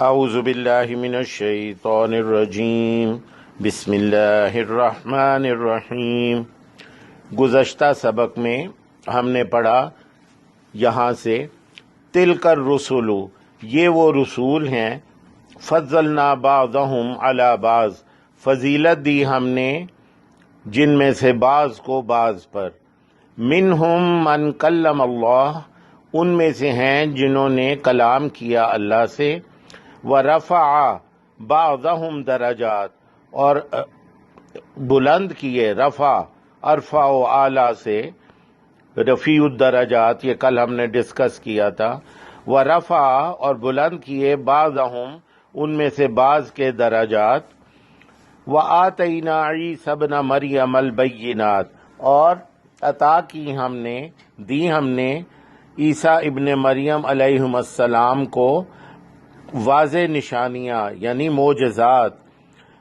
اعوذ باللہ من الشیطان الرجیم بسم اللہ الرحمن الرحیم۔ گزشتہ سبق میں ہم نے پڑھا یہاں سے تلک الرسل، یہ وہ رسول ہیں، فضلنا بعضهم علی بعض، فضیلت دی ہم نے جن میں سے بعض کو بعض پر، منہم من کلم اللہ، ان میں سے ہیں جنہوں نے کلام کیا اللہ سے، ورفع بعضهم درجات، اور بلند کیے، رفع ارفع و اعلی سے، رفیع الدرجات، یہ کل ہم نے ڈسکس کیا تھا، ورفع اور بلند کیے، بعضهم ان میں سے بعض کے درجات، وآتینا عیسی ابن مریم البینات، اور عطا کی ہم نے، دی ہم نے عیسیٰ ابن مریم علیہ السلام کو واضح نشانیاں یعنی معجزات،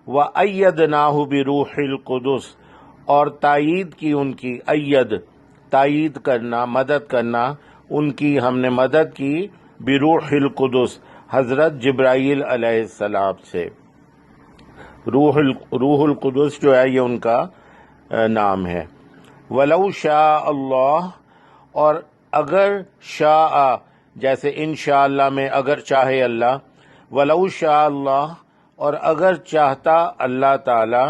وَأَيَّدْنَاهُ بِرُوحِ الْقُدُسِ، اور تائید کی ان کی، اید تائید کرنا، مدد کرنا، ان کی ہم نے مدد کی، بروح القدس حضرت جبرائیل علیہ السلام سے۔ روح القدس جو ہے یہ ان کا نام ہے۔ وَلَوْ شَاءَ اللَّهُ، اور اگر شاء جیسے انشاءاللہ میں اگر چاہے اللہ، وَلَوْ شَاءَ اللَّهُ، اور اگر چاہتا اللہ تعالی،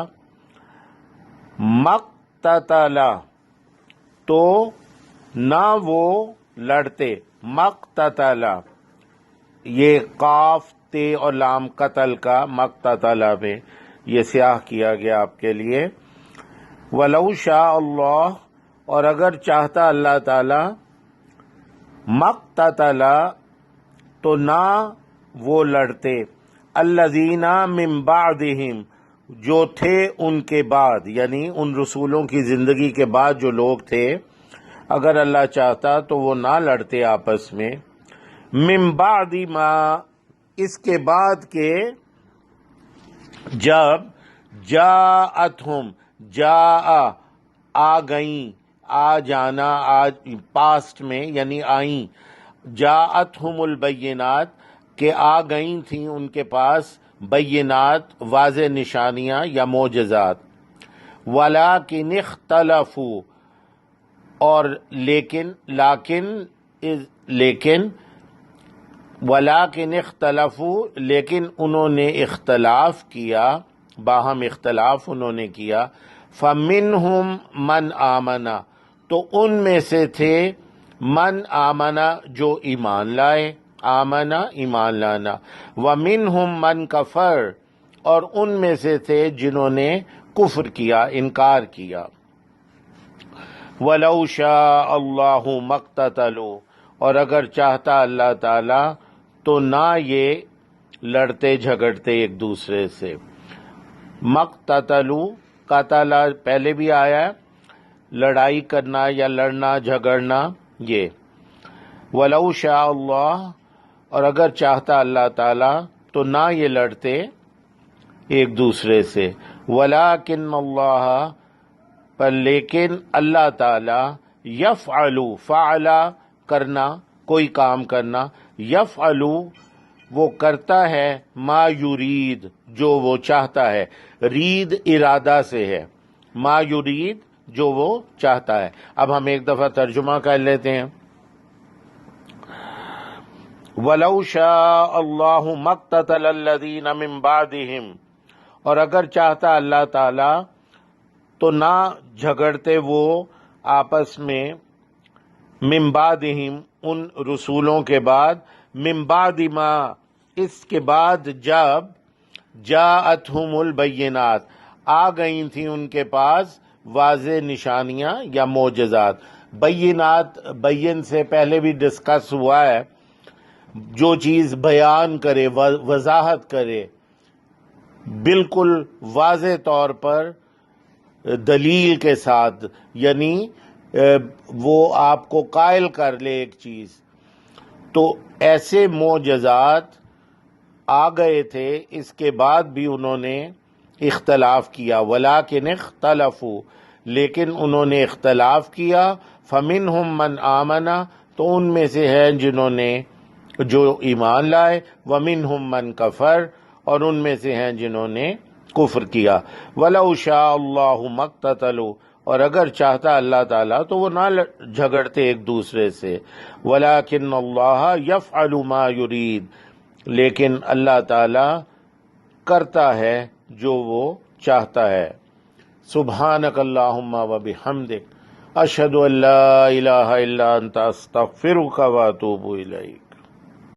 مقتتل، تو نہ وہ لڑتے، مقتتل، یہ قاف تے اور لام قتل کا، مقتتل پہ یہ سیاہ کیا گیا آپ کے لیے۔ وَلَوْ شَاءَ اللَّهُ، اور اگر چاہتا اللہ تعالی، مقتتل، تو نہ وہ لڑتے، الذین من بعدہم، جو تھے ان کے بعد، یعنی ان رسولوں کی زندگی کے بعد جو لوگ تھے، اگر اللہ چاہتا تو وہ نہ لڑتے آپس میں، من بعد ما، اس کے بعد کے، جب جاءتہم، جاء آ گئیں، آ جانا، آج پاسٹ میں یعنی آئیں، جاءتہم البینات، کہ آ گئیں تھیں ان کے پاس بینات، واضح نشانیاں یا معجزات، وَلَٰكِنِ اخْتَلَفُوا، اور لیکن وَلَٰكِنِ اخْتَلَفُوا، لیکن انہوں نے اختلاف کیا، باہم اختلاف انہوں نے کیا، فَمِنْهُمْ مَنْ آمَنَ، تو ان میں سے تھے من آمنا، جو ایمان لائے، آمنا ایمان لانا، وَمِنْهُمْ مَنْ کفر، اور ان میں سے تھے جنہوں نے کفر کیا، انکار کیا۔ وَلَوْ شَاءَ اللَّهُ مَا اقْتَتَلُوا، اور اگر چاہتا اللہ تعالی تو نہ یہ لڑتے جھگڑتے ایک دوسرے سے۔ مقتتلوا، قتل پہلے بھی آیا ہے، لڑائی کرنا یا لڑنا جھگڑنا، یہ۔ وَلَوْ شَاءَ اللَّهُ، اور اگر چاہتا اللہ تعالی تو نہ یہ لڑتے ایک دوسرے سے، وَلَٰكِنَّ اللَّهَ، پر لیکن اللہ تعالی، یفعل، فعل کرنا، کوئی کام کرنا، یفعل وہ کرتا ہے، ما یرید جو وہ چاہتا ہے، رید ارادہ سے ہے، ما یرید جو وہ چاہتا ہے۔ اب ہم ایک دفعہ ترجمہ کر لیتے ہیں۔ وَلَوْ شَاءَ اللَّهُ مَا اقْتَتَلَ الَّذِينَ مِن بَعْدِهِمْ، اور اگر چاہتا اللہ تعالی تو نہ جھگڑتے وہ آپس میں، من بعدہم ان رسولوں کے بعد، من بعد ما اس کے بعد جب، جاءتہم البینات آ گئی تھیں ان کے پاس واضح نشانیاں یا معجزات۔ بینات، بین سے پہلے بھی ڈسکس ہوا ہے، جو چیز بیان کرے، وضاحت کرے، بالکل واضح طور پر دلیل کے ساتھ، یعنی وہ آپ کو قائل کر لے ایک چیز، تو ایسے معجزات آ گئے تھے، اس کے بعد بھی انہوں نے اختلاف کیا، وَلَٰكِنِ اخْتَلَفُوا، لیکن انہوں نے اختلاف کیا، فَمِنْهُمْ مَنْ آمَنَ، تو ان میں سے ہیں جنہوں نے جو ایمان لائے، وَمِنْهُمْ مَنْ کفر، اور ان میں سے ہیں جنہوں نے کفر کیا، وَلَوْ شَاءَ اللَّهُ مَا اقْتَتَلُوا، اور اگر چاہتا اللہ تعالیٰ تو وہ نہ جھگڑتے ایک دوسرے سے، وَلَٰكِنَّ اللَّهَ يَفْعَلُ مَا يُرِيدُ، لیکن اللہ تعالیٰ کرتا ہے جو وہ چاہتا ہے۔ سبحانک اللہم و بحمدک، اشہد ان لا الہ الا انت، استغفرک و اتوب الیک۔